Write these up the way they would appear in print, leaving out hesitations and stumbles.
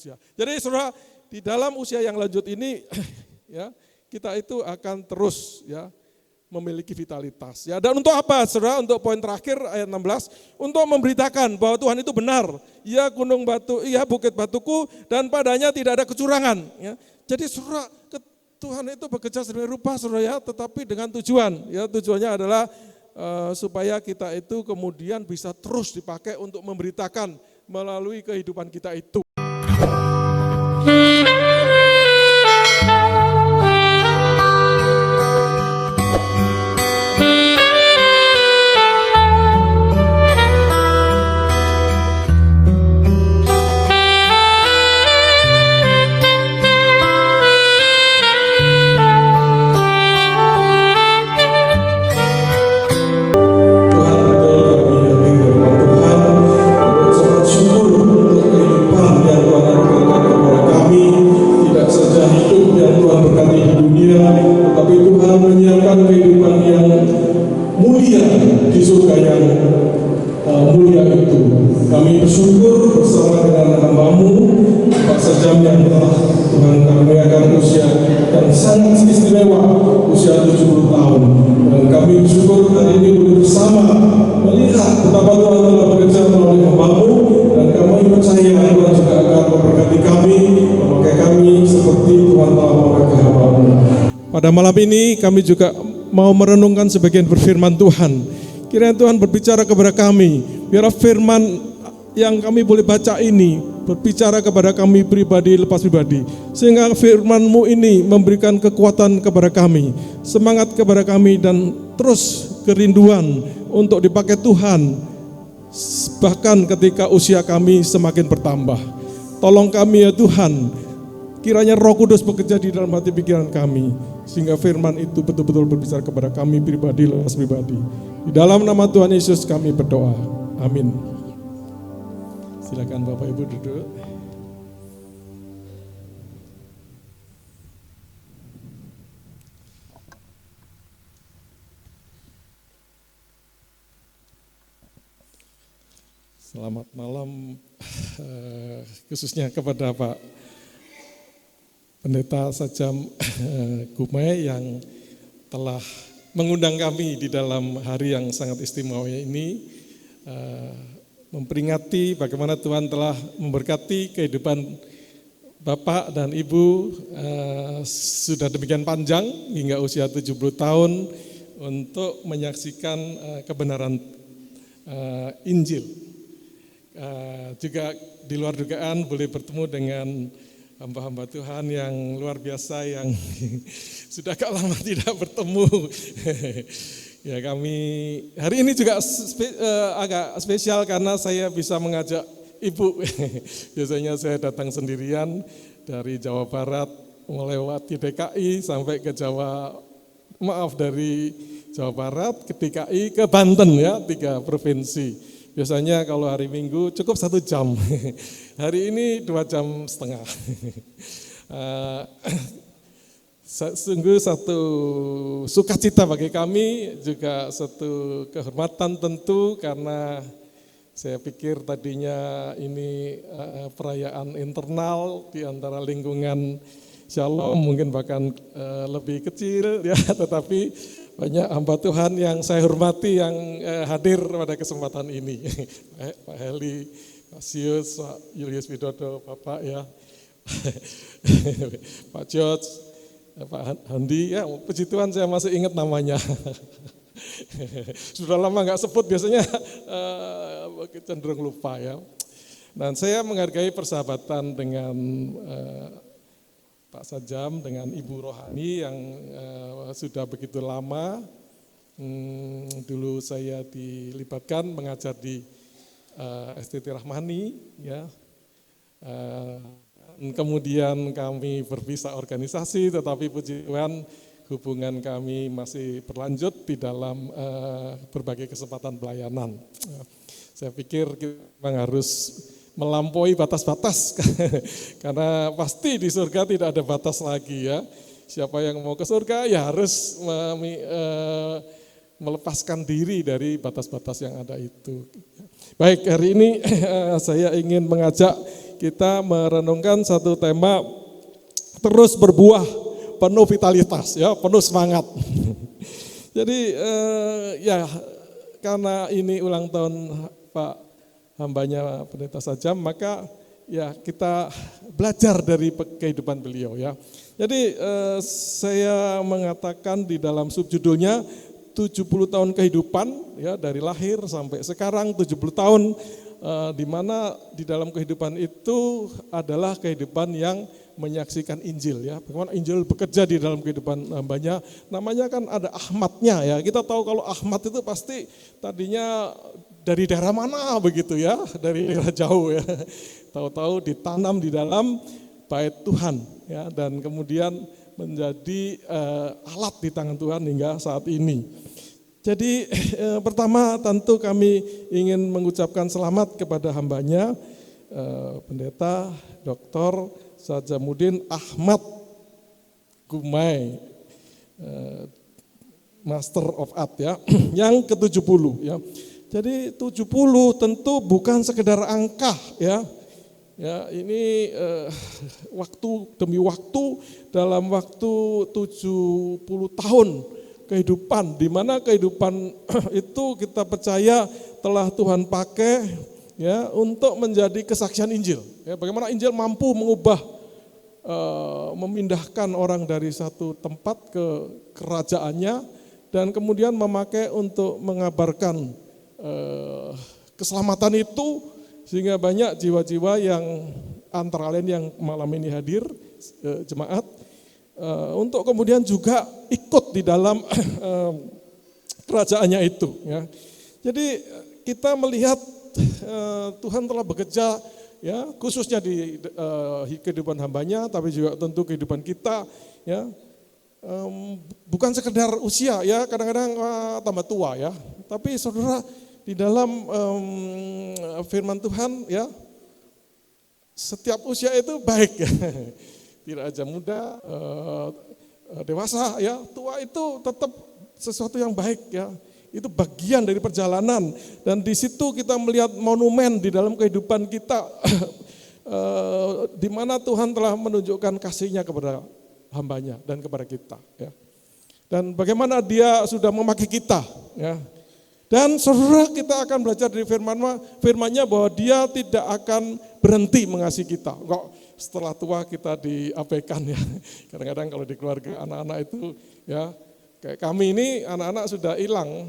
usia. Jadi saudara, di dalam usia yang lanjut ini ya, kita itu akan terus ya memiliki vitalitas. Ya, dan untuk apa saudara? Untuk poin terakhir ayat 16, untuk memberitakan bahwa Tuhan itu benar. Ya gunung batu, ya bukit batuku, dan padanya tidak ada kecurangan. Ya. Jadi saudara, Tuhan itu bekerja sedemikian rupa saudara ya, tetapi dengan tujuan. Ya, tujuannya adalah supaya kita itu kemudian bisa terus dipakai untuk memberitakan melalui kehidupan kita itu. Kami bersyukur bersama dengan hamba-Mu, Pak Sajam yang telah Tuhan karuniakan usia yang sangat istimewa, usia 70 tahun. Dan kami bersyukur hari ini boleh bersama melihat betapa Tuhan telah bekerja melalui hamba-Mu, dan kami percaya Tuhan juga akan memberkati kami, memakai kami seperti Tuhan telah memakai hamba-Mu. Pada malam ini kami juga mau merenungkan sebagian firman Tuhan. Kiranya Tuhan berbicara kepada kami, biar firman yang kami boleh baca ini berbicara kepada kami pribadi lepas pribadi, sehingga firman-Mu ini memberikan kekuatan kepada kami, semangat kepada kami, dan terus kerinduan untuk dipakai Tuhan bahkan ketika usia kami semakin bertambah. Tolong kami ya Tuhan, kiranya Roh Kudus bekerja di dalam hati pikiran kami, sehingga firman itu betul-betul berbicara kepada kami pribadi lepas pribadi. Di dalam nama Tuhan Yesus kami berdoa, amin. Silakan Bapak Ibu duduk. Selamat malam, khususnya kepada Pak Pendeta Sajam Gumai yang telah mengundang kami di dalam hari yang sangat istimewa ini, memperingati bagaimana Tuhan telah memberkati kehidupan Bapak dan Ibu sudah demikian panjang hingga usia 70 tahun untuk menyaksikan kebenaran Injil. Juga di luar dugaan boleh bertemu dengan hamba-hamba Tuhan yang luar biasa yang sudah agak lama tidak bertemu. Ya, kami hari ini juga agak spesial karena saya bisa mengajak Ibu. Biasanya saya datang sendirian dari Jawa Barat melewati DKI sampai ke dari Jawa Barat ke DKI ke Banten ya, 3 provinsi. Biasanya kalau hari Minggu cukup 1 jam. Hari ini 2,5 jam. Sungguh satu sukacita bagi kami, juga satu kehormatan tentu, karena saya pikir tadinya ini perayaan internal di antara lingkungan Shalom, mungkin bahkan lebih kecil ya, tetapi banyak hamba Tuhan yang saya hormati yang hadir pada kesempatan ini. Pak Heli, Pak Sius, Pak Julius Widodo, Bapak ya, Pak George, Pak Handi, ya puji Tuhan saya masih ingat namanya. Sudah lama nggak sebut, biasanya cenderung lupa ya. Dan saya menghargai persahabatan dengan Pak Sajam, dengan Ibu Rohani yang sudah begitu lama. Dulu saya dilibatkan mengajar di STT Rahmani, ya. Kemudian kami berpisah organisasi, tetapi puji Tuhan hubungan kami masih berlanjut di dalam berbagai kesempatan pelayanan. Saya pikir kita memang harus melampaui batas-batas, karena pasti di surga tidak ada batas lagi ya. Siapa yang mau ke surga ya harus melepaskan diri dari batas-batas yang ada itu. Baik, hari ini saya ingin mengajak kita merenungkan satu tema terus berbuah, penuh vitalitas, ya, penuh semangat. Jadi ya karena ini ulang tahun Pak hambanya Pendeta Sajam, maka ya kita belajar dari kehidupan beliau, ya. Jadi saya mengatakan di dalam subjudulnya 70 tahun kehidupan, ya, dari lahir sampai sekarang 70 tahun, di mana di dalam kehidupan itu adalah kehidupan yang menyaksikan Injil, ya. Bagaimana Injil bekerja di dalam kehidupan hambanya. Namanya kan ada Ahmadnya, ya. Kita tahu kalau Ahmad itu pasti tadinya dari daerah mana begitu, ya, dari daerah jauh, ya. Tahu-tahu ditanam di dalam bait Tuhan, ya, dan kemudian menjadi alat di tangan Tuhan hingga saat ini. Jadi pertama tentu kami ingin mengucapkan selamat kepada hambanya, Pendeta Dr. Sajamuddin Ahmad Gumai, Master of Art, ya, yang ke-70, ya. Jadi 70 tentu bukan sekedar angka, ya. Ya, ini waktu demi waktu, dalam waktu 70 tahun kehidupan, di mana kehidupan itu kita percaya telah Tuhan pakai, ya, untuk menjadi kesaksian Injil. Ya, bagaimana Injil mampu mengubah, memindahkan orang dari satu tempat ke kerajaannya, dan kemudian memakai untuk mengabarkan keselamatan itu, sehingga banyak jiwa-jiwa yang antara lain yang malam ini hadir, jemaat, untuk kemudian juga ikut di dalam kerajaannya itu, ya. Jadi kita melihat Tuhan telah bekerja, ya, khususnya di kehidupan hambanya, tapi juga tentu kehidupan kita, ya. Bukan sekedar usia, ya, kadang-kadang tambah tua, ya. Tapi saudara, di dalam firman Tuhan, ya, setiap usia itu baik, ya. Tidak aja muda, dewasa, ya, tua itu tetap sesuatu yang baik, ya. Itu bagian dari perjalanan, dan di situ kita melihat monumen di dalam kehidupan kita, di mana Tuhan telah menunjukkan kasih-Nya kepada hambanya dan kepada kita, ya. Dan bagaimana Dia sudah memakai kita, ya. Dan saudara, kita akan belajar dari firman-Nya bahwa Dia tidak akan berhenti mengasihi kita. Kok setelah tua kita diabaikan, ya. Kadang-kadang kalau di keluarga anak-anak itu, ya, kayak kami ini anak-anak sudah hilang.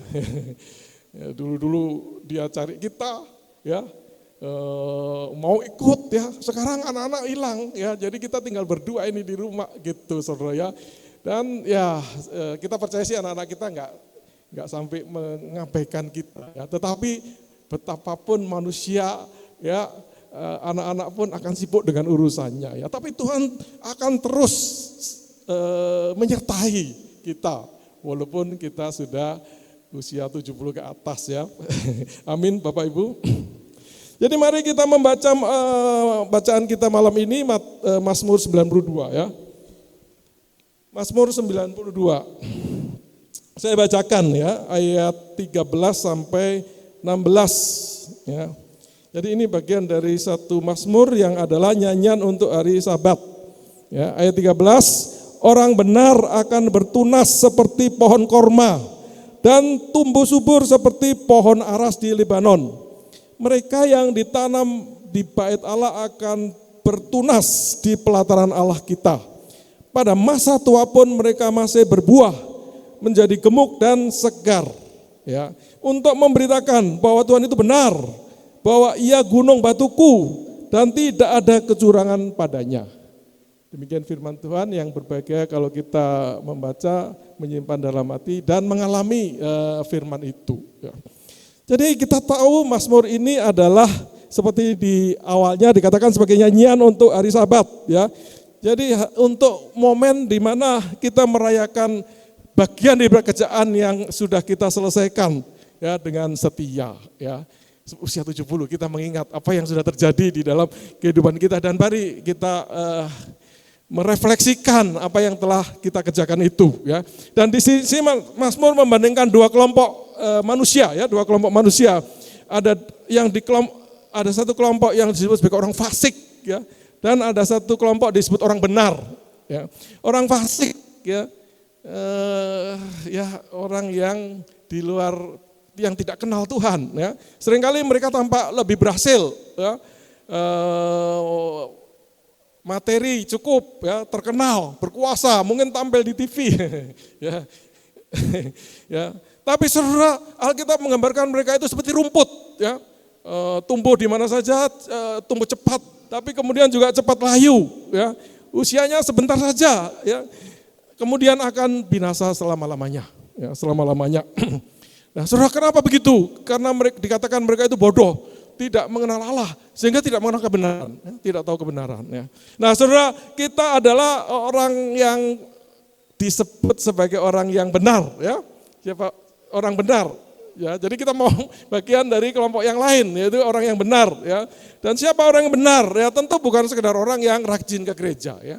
Ya, dulu-dulu dia cari kita, ya, mau ikut, ya. Sekarang anak-anak hilang, ya. Jadi kita tinggal berdua ini di rumah gitu, saudara, ya. Dan ya kita percaya sih anak-anak kita enggak sampai mengabaikan kita, ya. Tetapi betapapun manusia, ya, anak-anak pun akan sibuk dengan urusannya, ya. Tapi Tuhan akan terus menyertai kita walaupun kita sudah usia 70 ke atas, ya. Amin, Bapak Ibu. Jadi mari kita membaca bacaan kita malam ini, Mazmur 92, ya. Mazmur 92. Saya bacakan, ya, ayat 13 sampai 16, ya. Jadi ini bagian dari satu Mazmur yang adalah nyanyian untuk hari Sabat. Ya, ayat 13, orang benar akan bertunas seperti pohon korma dan tumbuh subur seperti pohon aras di Lebanon. Mereka yang ditanam di bait Allah akan bertunas di pelataran Allah kita. Pada masa tua pun mereka masih berbuah, menjadi gemuk dan segar, ya, untuk memberitakan bahwa Tuhan itu benar, bahwa Ia gunung batuku dan tidak ada kecurangan padanya. Demikian firman Tuhan yang berbahagia kalau kita membaca, menyimpan dalam hati dan mengalami firman itu, ya. Jadi kita tahu Mazmur ini adalah seperti di awalnya dikatakan sebagai nyanyian untuk hari Sabat, ya. Jadi untuk momen di mana kita merayakan bagian dari pekerjaan yang sudah kita selesaikan, ya, dengan setia, ya. Usia 70 kita mengingat apa yang sudah terjadi di dalam kehidupan kita, dan mari kita merefleksikan apa yang telah kita kerjakan itu, ya. Dan di sisi Mazmur membandingkan dua kelompok manusia, ya, dua kelompok manusia. Ada yang ada satu kelompok yang disebut sebagai orang fasik, ya, dan ada satu kelompok disebut orang benar. Ya. Orang fasik, ya, ya orang yang di luar, yang tidak kenal Tuhan. Ya. Seringkali mereka tampak lebih berhasil, ya, materi cukup, ya, terkenal, berkuasa, mungkin tampil di TV. Ya. Ya. Tapi saudara, Alkitab menggambarkan mereka itu seperti rumput, ya, tumbuh di mana saja, tumbuh cepat, tapi kemudian juga cepat layu, ya, usianya sebentar saja, ya, kemudian akan binasa selama-lamanya, ya, selama-lamanya. Nah, saudara, kenapa begitu? Karena mereka, dikatakan mereka itu bodoh, tidak mengenal Allah, sehingga tidak mengenal kebenaran, ya, tidak tahu kebenaran. Ya. Nah, saudara, kita adalah orang yang disebut sebagai orang yang benar, ya, siapa? Orang benar, ya. Jadi kita mau bagian dari kelompok yang lain, yaitu orang yang benar, ya. Dan siapa orang yang benar? Ya, tentu bukan sekedar orang yang rajin ke gereja, ya.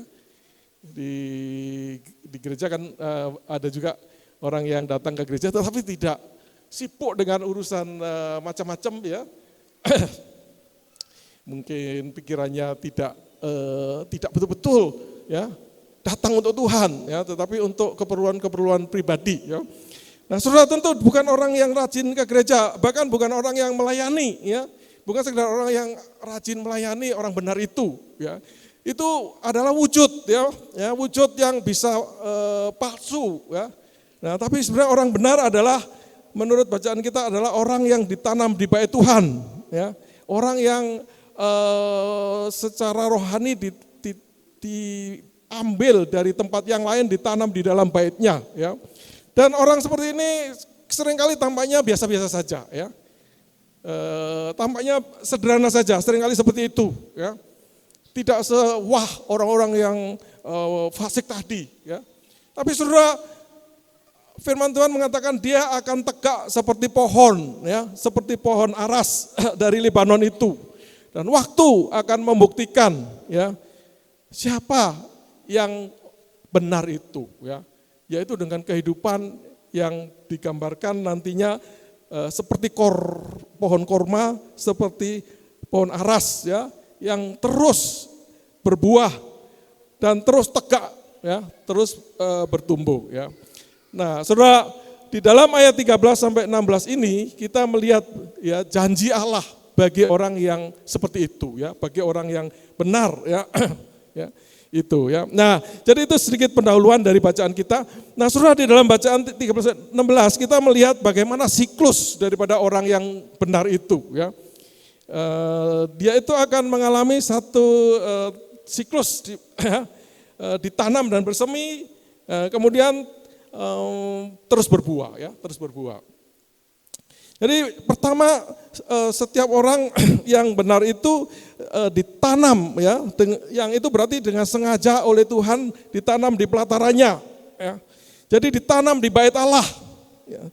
Di gereja kan ada juga orang yang datang ke gereja, tetapi tidak sibuk dengan urusan macam-macam, ya. Mungkin pikirannya tidak betul-betul, ya, datang untuk Tuhan, ya, tetapi untuk keperluan-keperluan pribadi, ya. Nah, saudara, tentu bukan orang yang rajin ke gereja, bahkan bukan orang yang melayani, ya, bukan sekedar orang yang rajin melayani, orang benar itu, ya, itu adalah wujud, ya, wujud yang bisa palsu, ya. Nah, tapi sebenarnya orang benar adalah, menurut bacaan kita, adalah orang yang ditanam di bait Tuhan, ya, orang yang secara rohani diambil dari tempat yang lain, ditanam di dalam baitnya, ya. Dan orang seperti ini seringkali tampaknya biasa-biasa saja, ya. Tampaknya sederhana saja, seringkali seperti itu, ya. Tidak sewah orang-orang yang fasik tadi, ya. Tapi saudara, firman Tuhan mengatakan dia akan tegak seperti pohon, ya, seperti pohon aras dari Libanon itu. Dan waktu akan membuktikan, ya, siapa yang benar itu, ya. Yaitu dengan kehidupan yang digambarkan nantinya seperti pohon korma, seperti pohon aras, ya, yang terus berbuah dan terus tegak, ya, terus bertumbuh, ya. Nah, saudara, di dalam ayat 13 sampai 16 ini kita melihat, ya, janji Allah bagi orang yang seperti itu, ya, bagi orang yang benar, ya. Ya. Itu, ya. Nah, jadi itu sedikit pendahuluan dari bacaan kita. Nah, saudara, di dalam bacaan 13-16 kita melihat bagaimana siklus daripada orang yang benar itu, ya. Dia itu akan mengalami satu siklus ditanam dan bersemi, kemudian terus berbuah, ya, terus berbuah. Jadi pertama, setiap orang yang benar itu ditanam, ya, yang itu berarti dengan sengaja oleh Tuhan ditanam di pelatarannya, ya. Jadi ditanam di bait Allah, ya.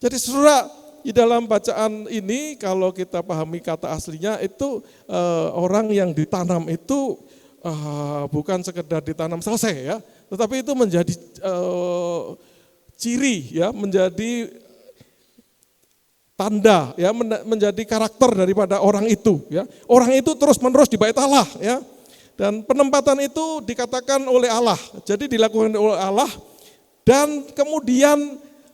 Jadi saudara, di dalam bacaan ini kalau kita pahami kata aslinya itu orang yang ditanam itu bukan sekedar ditanam selesai, ya, tetapi itu menjadi ciri, ya, menjadi tanda, ya, menjadi karakter daripada orang itu, ya. Orang itu terus-menerus di bait Allah, ya. Dan penempatan itu dikatakan oleh Allah. Jadi dilakukan oleh Allah, dan kemudian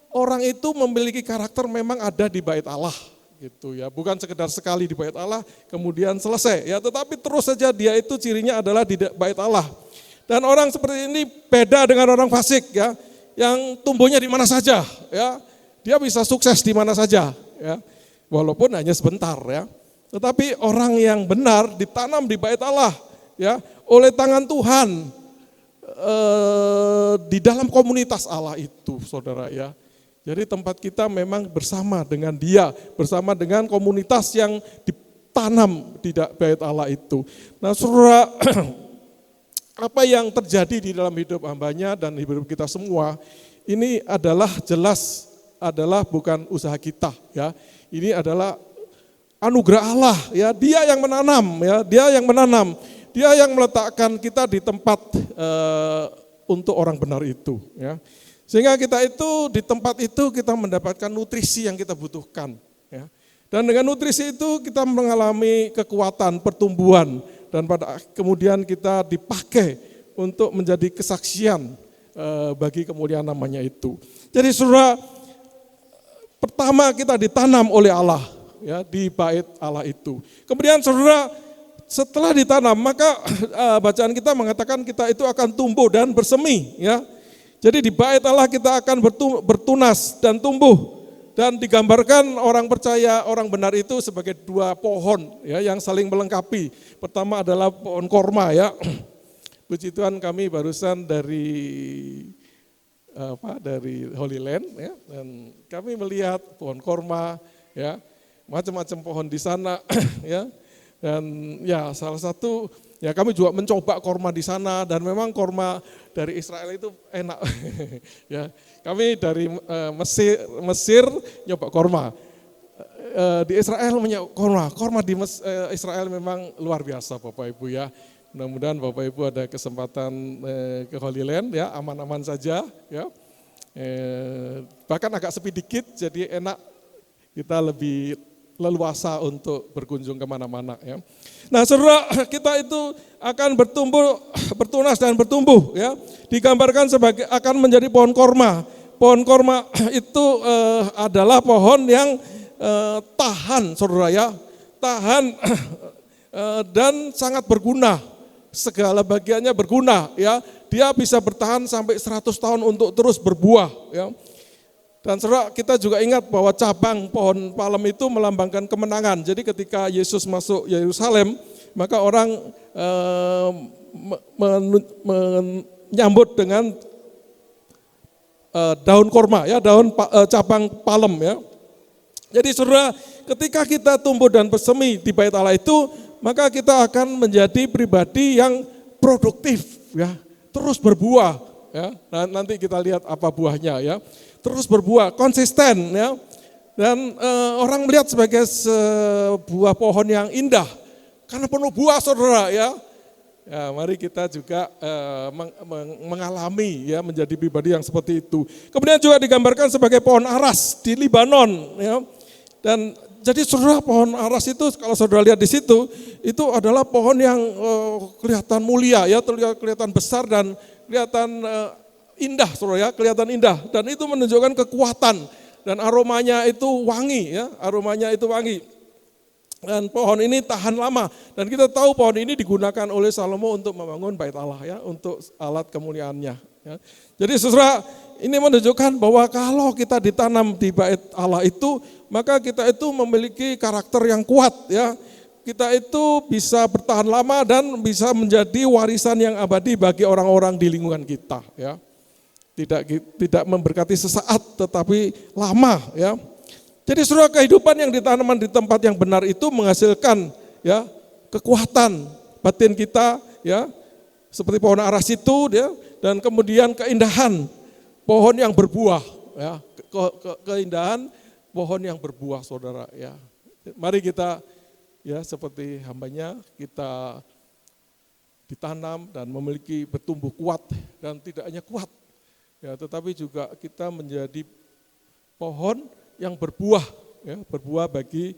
orang itu memiliki karakter memang ada di bait Allah, gitu, ya. Bukan sekedar sekali di bait Allah kemudian selesai, ya, tetapi terus saja dia itu cirinya adalah di bait Allah. Dan orang seperti ini beda dengan orang fasik, ya, yang tumbuhnya di mana saja, ya. Dia bisa sukses di mana saja, ya, walaupun hanya sebentar, ya. Tetapi orang yang benar ditanam di bait Allah, ya, oleh tangan Tuhan di dalam komunitas Allah itu, saudara, ya. Jadi tempat kita memang bersama dengan Dia, bersama dengan komunitas yang ditanam di bait Allah itu. Nah, saudara, apa yang terjadi di dalam hidup hambanya dan hidup kita semua ini adalah jelas adalah bukan usaha kita, ya. Ini adalah anugerah Allah, ya. Dia yang menanam, ya. Dia yang menanam. Dia yang meletakkan kita di tempat untuk orang benar itu, ya. Sehingga kita itu di tempat itu kita mendapatkan nutrisi yang kita butuhkan, ya. Dan dengan nutrisi itu kita mengalami kekuatan, pertumbuhan, dan kemudian kita dipakai untuk menjadi kesaksian bagi kemuliaan namanya itu. Jadi saudara, pertama kita ditanam oleh Allah ya di bait Allah itu. Kemudian saudara, setelah ditanam maka bacaan kita mengatakan kita itu akan tumbuh dan bersemi ya. Jadi di bait Allah kita akan bertunas dan tumbuh. Dan digambarkan orang percaya, orang benar itu sebagai dua pohon ya yang saling melengkapi. Pertama adalah pohon korma ya. Puji Tuhan, kami barusan dari Holy Land ya, dan kami melihat pohon korma ya, macam-macam pohon di sana ya. Dan ya salah satu ya kami juga mencoba korma di sana dan memang korma dari Israel itu enak. Ya, kami dari Mesir nyoba korma. Di Israel korma di Israel memang luar biasa Bapak Ibu ya. Mudah-mudahan Bapak Ibu ada kesempatan ke Holy Land ya, aman-aman saja ya. Bahkan agak sepi dikit jadi enak, kita lebih leluasa untuk berkunjung kemana-mana ya. Nah saudara, kita itu akan bertumbuh, bertunas dan bertumbuh ya. Digambarkan sebagai akan menjadi pohon korma. Pohon korma itu adalah pohon yang tahan saudara ya. Tahan dan sangat berguna. Segala bagiannya berguna ya. Dia bisa bertahan sampai 100 tahun untuk terus berbuah ya. Dan saudara, kita juga ingat bahwa cabang pohon palem itu melambangkan kemenangan. Jadi ketika Yesus masuk Yerusalem, maka orang menyambut dengan daun korma, ya, cabang palem ya. Jadi saudara, ketika kita tumbuh dan bersemi di bait Allah itu, maka kita akan menjadi pribadi yang produktif, ya, terus berbuah. Ya, nanti kita lihat apa buahnya ya. Terus berbuah, konsisten ya. Dan orang melihat sebagai sebuah pohon yang indah karena penuh buah saudara ya. Ya, mari kita juga mengalami ya menjadi pribadi yang seperti itu. Kemudian juga digambarkan sebagai pohon aras di Libanon ya. Dan jadi saudara, pohon aras itu kalau saudara lihat di situ itu adalah pohon yang kelihatan mulia ya, kelihatan besar dan kelihatan indah saudara ya, kelihatan indah, dan itu menunjukkan kekuatan dan aromanya itu wangi ya, aromanya itu wangi. Dan pohon ini tahan lama dan kita tahu pohon ini digunakan oleh Salomo untuk membangun bait Allah ya, untuk alat kemuliaannya ya. Jadi saudara, ini menunjukkan bahwa kalau kita ditanam di bait Allah itu, maka kita itu memiliki karakter yang kuat ya. Kita itu bisa bertahan lama dan bisa menjadi warisan yang abadi bagi orang-orang di lingkungan kita ya. Tidak memberkati sesaat tetapi lama ya. Jadi saudara, kehidupan yang ditanam di tempat yang benar itu menghasilkan ya kekuatan batin kita ya, seperti pohon aras itu ya, dan kemudian keindahan pohon yang berbuah ya, keindahan pohon yang berbuah saudara ya. Mari kita ya seperti hambanya kita ditanam dan memiliki bertumbuh kuat, dan tidak hanya kuat ya, tetapi juga kita menjadi pohon yang berbuah ya, berbuah bagi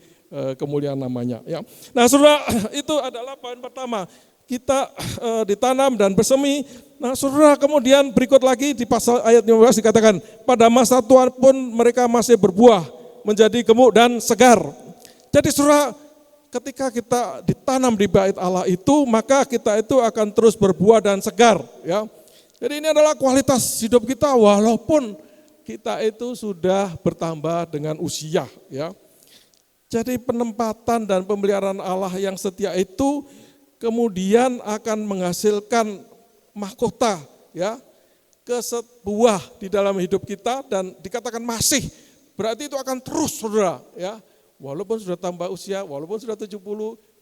kemuliaan namanya ya. Nah saudara, itu adalah poin pertama, kita ditanam dan bersemi. Nah saudara, kemudian berikut lagi di pasal ayat 15 dikatakan, pada masa tua pun mereka masih berbuah, menjadi gemuk dan segar. Jadi saudara, ketika kita ditanam di bait Allah itu, maka kita itu akan terus berbuah dan segar ya. Jadi ini adalah kualitas hidup kita walaupun kita itu sudah bertambah dengan usia ya. Jadi penempatan dan pemeliharaan Allah yang setia itu kemudian akan menghasilkan mahkota ya, kesebuah di dalam hidup kita, dan dikatakan masih, berarti itu akan terus saudara ya. Walaupun sudah tambah usia, walaupun sudah 70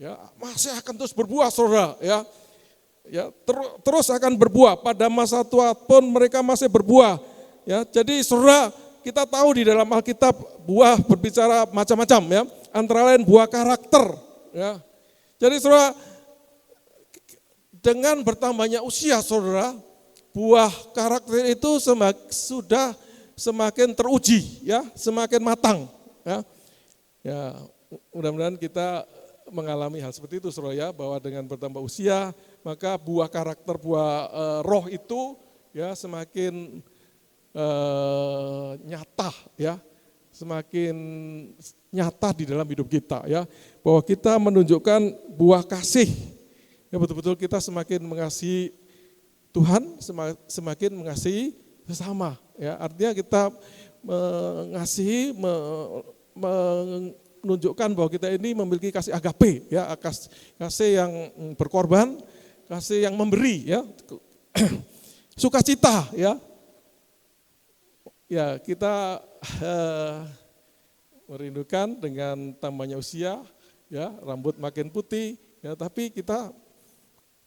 ya, masih akan terus berbuah saudara ya. Ya, terus akan berbuah, pada masa tua pun mereka masih berbuah ya. Jadi saudara, kita tahu di dalam Alkitab buah berbicara macam-macam ya, antara lain buah karakter ya. Jadi saudara, dengan bertambahnya usia saudara, buah karakter itu sudah semakin teruji ya, semakin matang ya. Ya, mudah-mudahan kita mengalami hal seperti itu, saudara ya, bahwa dengan bertambah usia, maka buah karakter, buah roh itu ya semakin nyata ya, semakin nyata di dalam hidup kita ya, bahwa kita menunjukkan buah kasih. Ya betul-betul kita semakin mengasihi Tuhan, semakin mengasihi sesama ya. Artinya kita mengasihi, menunjukkan bahwa kita ini memiliki kasih agape ya, kasih yang berkorban, kasih yang memberi ya. Sukacita ya. Ya, kita merindukan dengan tambahnya usia ya, rambut makin putih ya, tapi kita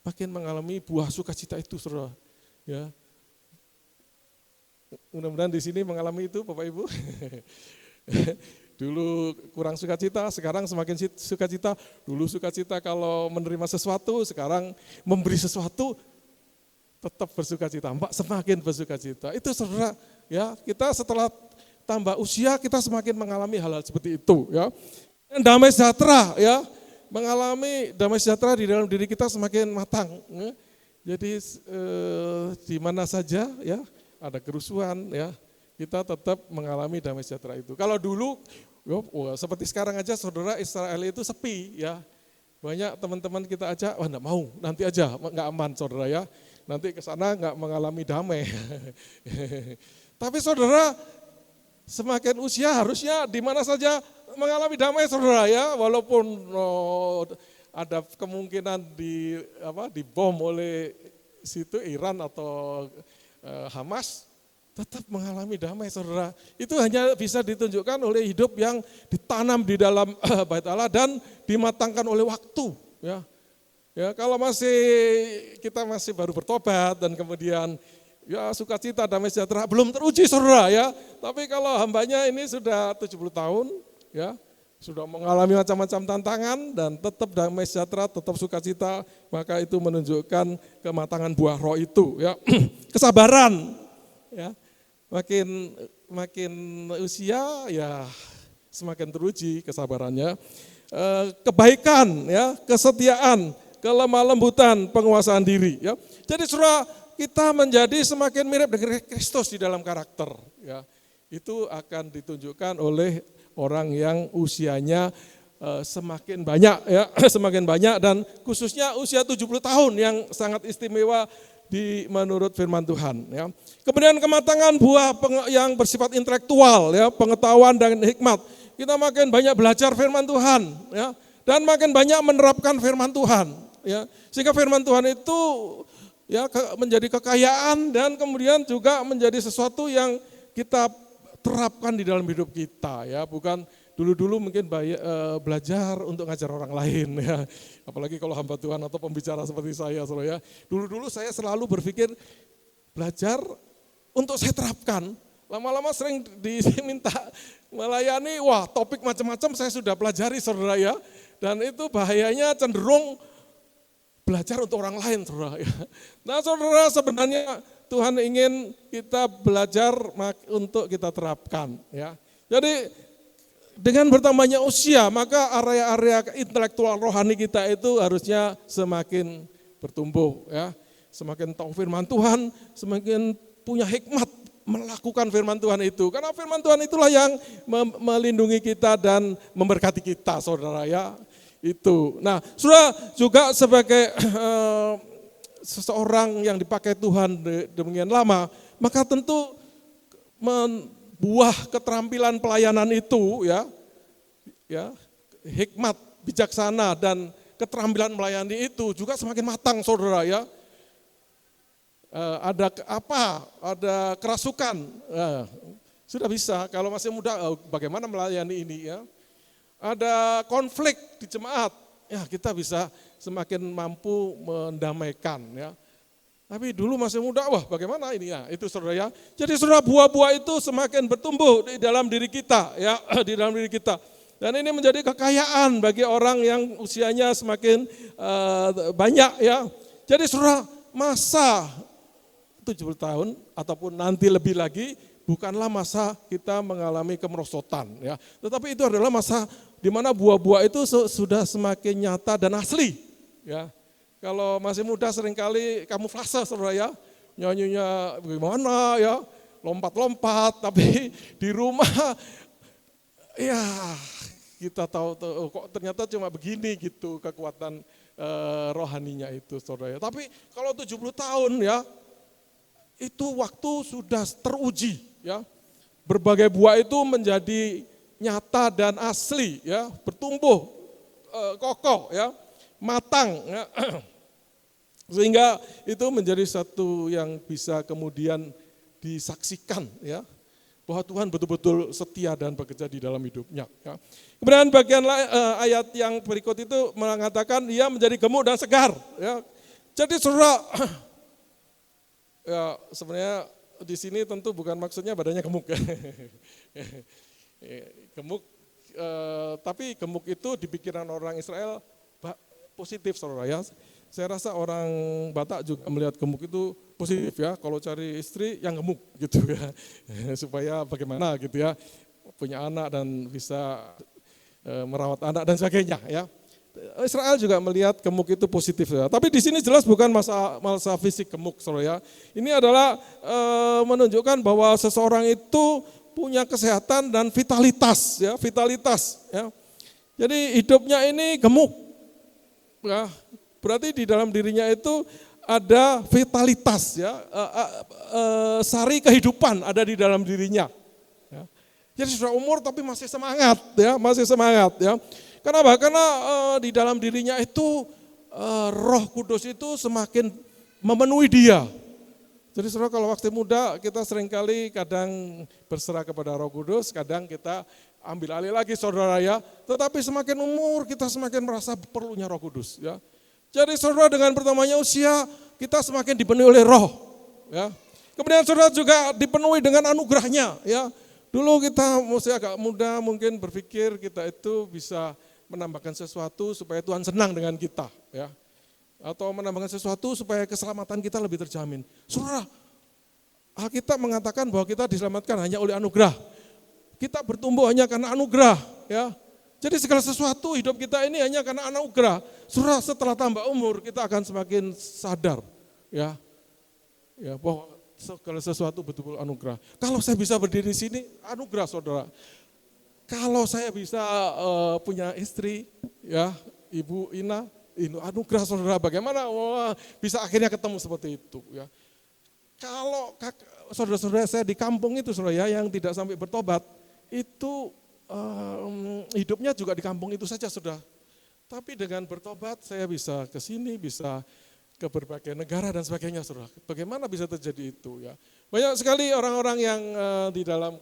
makin mengalami buah sukacita itu, saudara. Ya. Mudah-mudahan di sini mengalami itu, Bapak Ibu. Dulu kurang sukacita, sekarang semakin sukacita. Dulu sukacita kalau menerima sesuatu, sekarang memberi sesuatu tetap bersukacita. Semakin bersukacita. Itu, saudara, ya. Kita setelah tambah usia, kita semakin mengalami hal-hal seperti itu, ya. Dan damai sejahtera, ya. Mengalami damai sejahtera di dalam diri kita semakin matang. Ya. Jadi di mana saja ya ada kerusuhan ya, kita tetap mengalami damai sejahtera itu. Kalau dulu seperti sekarang aja, saudara, Israel itu sepi ya. Banyak teman-teman kita ajak, wah enggak mau, nanti aja, enggak aman, saudara ya. Nanti ke sana enggak mengalami damai. Tapi saudara, semakin usia harusnya di mana saja mengalami damai, saudara ya, walaupun ada kemungkinan dibom oleh situ Iran atau Hamas, tetap mengalami damai, saudara. Itu hanya bisa ditunjukkan oleh hidup yang ditanam di dalam Bait Allah dan dimatangkan oleh waktu, ya. Ya, kalau kita masih baru bertobat dan kemudian ya sukacita damai sejahtera belum teruji, saudara ya. Tapi kalau hambanya ini sudah 70 tahun, ya, sudah mengalami macam-macam tantangan dan tetap damai sejahtera, tetap sukacita, maka itu menunjukkan kematangan buah roh itu, ya. Kesabaran, ya. Makin usia ya semakin teruji kesabarannya. Kebaikan, ya, kesetiaan, kelemah lembutan, penguasaan diri, ya. Jadi saudara, kita menjadi semakin mirip dengan Kristus di dalam karakter, ya. Itu akan ditunjukkan oleh orang yang usianya semakin banyak, ya, semakin banyak, dan khususnya usia 70 tahun yang sangat istimewa menurut firman Tuhan, ya. Kemudian kematangan buah yang bersifat intelektual, ya, pengetahuan dan hikmat. Kita makin banyak belajar firman Tuhan, ya, dan makin banyak menerapkan firman Tuhan, ya. Sehingga firman Tuhan itu ya menjadi kekayaan dan kemudian juga menjadi sesuatu yang kita terapkan di dalam hidup kita, ya. Bukan dulu-dulu mungkin belajar untuk ngajar orang lain, ya. Apalagi kalau hamba Tuhan atau pembicara seperti saya, saudara, ya. Dulu-dulu saya selalu berpikir belajar untuk saya terapkan. Lama-lama sering diminta melayani, wah topik macam-macam saya sudah pelajari, saudara, ya. Dan itu bahayanya cenderung belajar untuk orang lain, saudara, ya. Nah, saudara, sebenarnya Tuhan ingin kita belajar untuk kita terapkan, ya. Jadi dengan bertambahnya usia, maka area-area intelektual rohani kita itu harusnya semakin bertumbuh, ya. Semakin tahu firman Tuhan, semakin punya hikmat melakukan firman Tuhan itu. Karena firman Tuhan itulah yang melindungi kita dan memberkati kita, saudara, ya. Itu. Nah, saudara juga sebagai seseorang yang dipakai Tuhan demikian lama, maka tentu buah keterampilan pelayanan itu, ya, hikmat, bijaksana dan keterampilan melayani itu juga semakin matang, saudara, ya. Ada kerasukan, sudah bisa. Kalau masih muda, bagaimana melayani ini, ya. Ada konflik di jemaat, ya kita bisa semakin mampu mendamaikan, ya. Tapi dulu masih muda, wah bagaimana ini, ya, itu, saudara, ya. Jadi saudara, buah-buah itu semakin bertumbuh di dalam diri kita, ya, di dalam diri kita. Dan ini menjadi kekayaan bagi orang yang usianya semakin banyak, ya. Jadi saudara, masa 70 tahun ataupun nanti lebih lagi bukanlah masa kita mengalami kemerosotan, ya. Tetapi itu adalah masa di mana buah-buah itu sudah semakin nyata dan asli. Ya, kalau masih muda seringkali kamuflase saudara ya, nyanyinya bagaimana ya, lompat-lompat, tapi di rumah ya kita tahu kok ternyata cuma begini gitu kekuatan rohaninya itu saudara ya. Tapi kalau 70 tahun ya, itu waktu sudah teruji ya. Berbagai buah itu menjadi nyata dan asli ya, bertumbuh kokoh ya, matang ya. Sehingga itu menjadi satu yang bisa kemudian disaksikan ya, bahwa Tuhan betul-betul setia dan bekerja di dalam hidupnya. Ya. Kemudian bagian ayat yang berikut itu mengatakan dia menjadi gemuk dan segar. Ya. Jadi saudara, ya sebenarnya di sini tentu bukan maksudnya badannya gemuk. Gemuk, tapi gemuk itu di pikiran orang Israel positif saudara ya. Saya rasa orang Batak juga melihat gemuk itu positif ya, kalau cari istri yang gemuk gitu ya, supaya bagaimana gitu ya, punya anak dan bisa merawat anak dan sebagainya ya. Israel juga melihat gemuk itu positif ya. Tapi di sini jelas bukan masa fisik gemuk saudara ya. Ini adalah menunjukkan bahwa seseorang itu punya kesehatan dan vitalitas ya, ya. Jadi hidupnya ini gemuk ya. Berarti di dalam dirinya itu ada vitalitas ya, sari kehidupan ada di dalam dirinya. Ya. Jadi sudah umur tapi masih semangat ya, ya. Kenapa? Karena di dalam dirinya itu Roh Kudus itu semakin memenuhi dia. Jadi saudara kalau waktu muda kita seringkali kadang berserah kepada Roh Kudus, kadang kita ambil alih lagi saudara ya. Tetapi semakin umur kita semakin merasa perlunya Roh Kudus ya. Jadi saudara dengan bertambahnya usia kita semakin dipenuhi oleh Roh ya. Kemudian saudara juga dipenuhi dengan anugerahnya ya. Dulu kita masih agak muda mungkin berpikir kita itu bisa menambahkan sesuatu supaya Tuhan senang dengan kita ya. Atau menambahkan sesuatu supaya keselamatan kita lebih terjamin. Saudara, Alkitab mengatakan bahwa kita diselamatkan hanya oleh anugerah. Kita bertumbuh hanya karena anugerah ya. Jadi segala sesuatu hidup kita ini hanya karena anugerah. Saudara, setelah tambah umur kita akan semakin sadar ya. Ya, bahwa segala sesuatu betul-betul anugerah. Kalau saya bisa berdiri di sini, anugerah saudara. Kalau saya bisa punya istri, ya Ibu Ina, ini anugerah saudara. Bagaimana bisa akhirnya ketemu seperti itu, ya. Kalau saudara-saudara saya di kampung itu saudara ya, yang tidak sampai bertobat, itu hidupnya juga di kampung itu saja sudah. Tapi dengan bertobat saya bisa ke sini, bisa ke berbagai negara dan sebagainya saudara. Bagaimana bisa terjadi itu ya? Banyak sekali orang-orang yang di dalam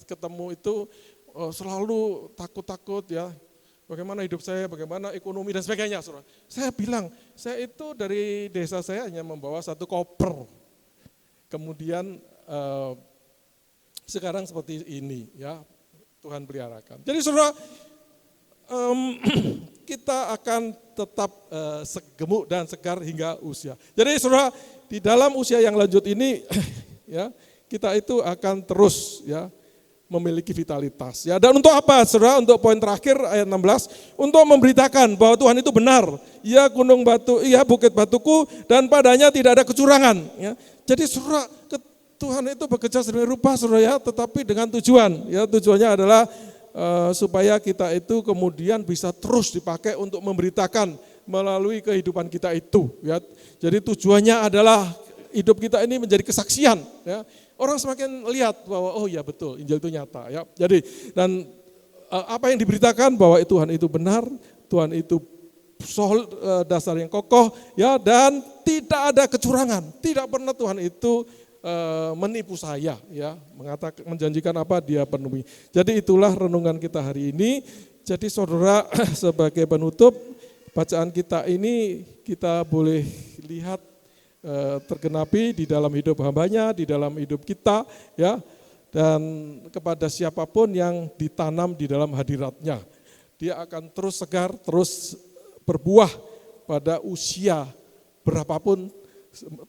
ketemu itu selalu takut-takut ya. Bagaimana hidup saya, bagaimana ekonomi dan sebagainya saudara. Saya bilang, saya itu dari desa saya hanya membawa satu koper. Kemudian sekarang seperti ini ya, Tuhan peliharakan. Jadi saudara, kita akan tetap gemuk dan segar hingga usia. Jadi saudara, di dalam usia yang lanjut ini ya, kita itu akan terus ya memiliki vitalitas ya. Dan untuk apa saudara? Untuk poin terakhir ayat 16, untuk memberitakan bahwa Tuhan itu benar. Ya gunung batu, ya bukit batuku dan padanya tidak ada kecurangan ya. Jadi saudara, Tuhan itu bekerja sedemikian rupa saudara ya, tetapi dengan tujuan ya, tujuannya adalah supaya kita itu kemudian bisa terus dipakai untuk memberitakan melalui kehidupan kita itu ya. Jadi tujuannya adalah hidup kita ini menjadi kesaksian ya. Orang semakin lihat bahwa oh ya betul Injil itu nyata ya. Jadi dan apa yang diberitakan bahwa Tuhan itu benar, Tuhan itu solid, dasar yang kokoh ya, dan tidak ada kecurangan. Tidak pernah Tuhan itu menipu saya ya, mengatakan menjanjikan apa dia penuhi. Jadi itulah renungan kita hari ini. Jadi saudara, sebagai penutup bacaan kita ini kita boleh lihat tergenapi di dalam hidup hambanya, di dalam hidup kita ya, dan kepada siapapun yang ditanam di dalam hadiratnya. Dia akan terus segar, terus berbuah pada usia berapapun,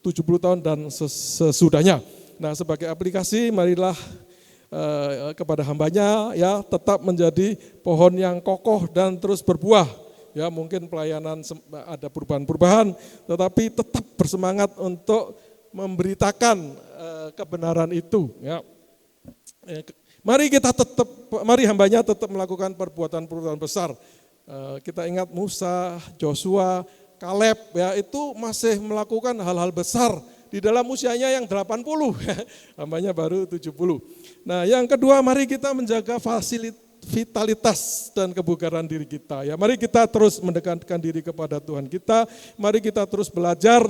70 tahun dan sesudahnya. Nah sebagai aplikasi marilah kepada hambanya, ya tetap menjadi pohon yang kokoh dan terus berbuah. Ya mungkin pelayanan ada perubahan-perubahan, tetapi tetap bersemangat untuk memberitakan kebenaran itu. Ya. Mari hambanya tetap melakukan perbuatan-perbuatan besar. Kita ingat Musa, Joshua, Kaleb, ya itu masih melakukan hal-hal besar di dalam usianya yang 80, hambanya baru 70. Nah yang kedua, mari kita menjaga vitalitas dan kebugaran diri kita. Ya, mari kita terus mendekatkan diri kepada Tuhan kita, mari kita terus belajar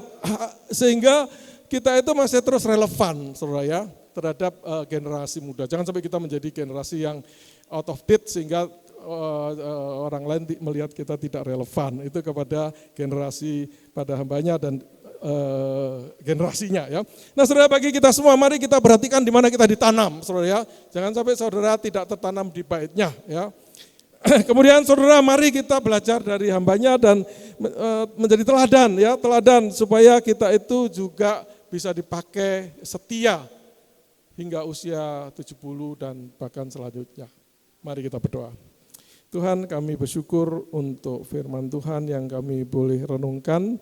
sehingga kita itu masih terus relevan, saudara ya, terhadap generasi muda. Jangan sampai kita menjadi generasi yang out of date sehingga orang lain melihat kita tidak relevan. Itu kepada generasi pada hambanya dan generasinya ya. Nah saudara, bagi kita semua mari kita perhatikan di mana kita ditanam, saudara ya. Jangan sampai saudara tidak tertanam di baitnya ya. Kemudian saudara, mari kita belajar dari hambanya dan menjadi teladan ya, teladan supaya kita itu juga bisa dipakai setia hingga usia 70 dan bahkan selanjutnya. Mari kita berdoa. Tuhan, kami bersyukur untuk firman Tuhan yang kami boleh renungkan.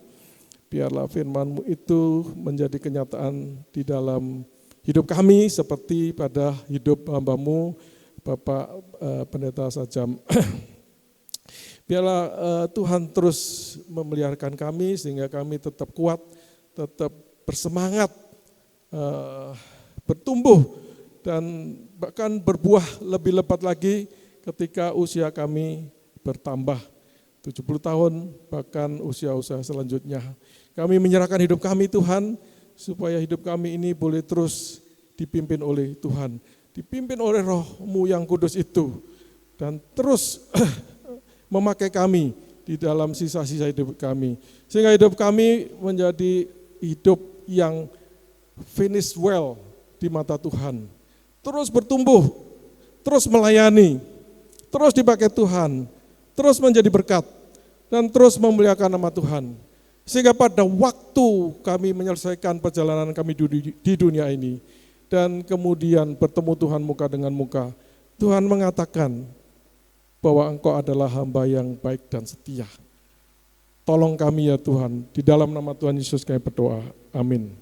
Biarlah firman-Mu itu menjadi kenyataan di dalam hidup kami seperti pada hidup hamba-Mu, Bapak Pendeta Sajam. Biarlah Tuhan terus memeliharkan kami sehingga kami tetap kuat, tetap bersemangat, bertumbuh dan bahkan berbuah lebih lebat lagi ketika usia kami bertambah 70 tahun bahkan usia-usia selanjutnya. Kami menyerahkan hidup kami Tuhan, supaya hidup kami ini boleh terus dipimpin oleh Tuhan, dipimpin oleh Roh-Mu yang kudus itu, dan terus memakai kami di dalam sisa-sisa hidup kami. Sehingga hidup kami menjadi hidup yang finish well di mata Tuhan. Terus bertumbuh, terus melayani, terus dipakai Tuhan, terus menjadi berkat, dan terus memuliakan nama Tuhan. Sehingga pada waktu kami menyelesaikan perjalanan kami di dunia ini, dan kemudian bertemu Tuhan muka dengan muka, Tuhan mengatakan bahwa Engkau adalah hamba yang baik dan setia. Tolong kami ya Tuhan, di dalam nama Tuhan Yesus kami berdoa, amin.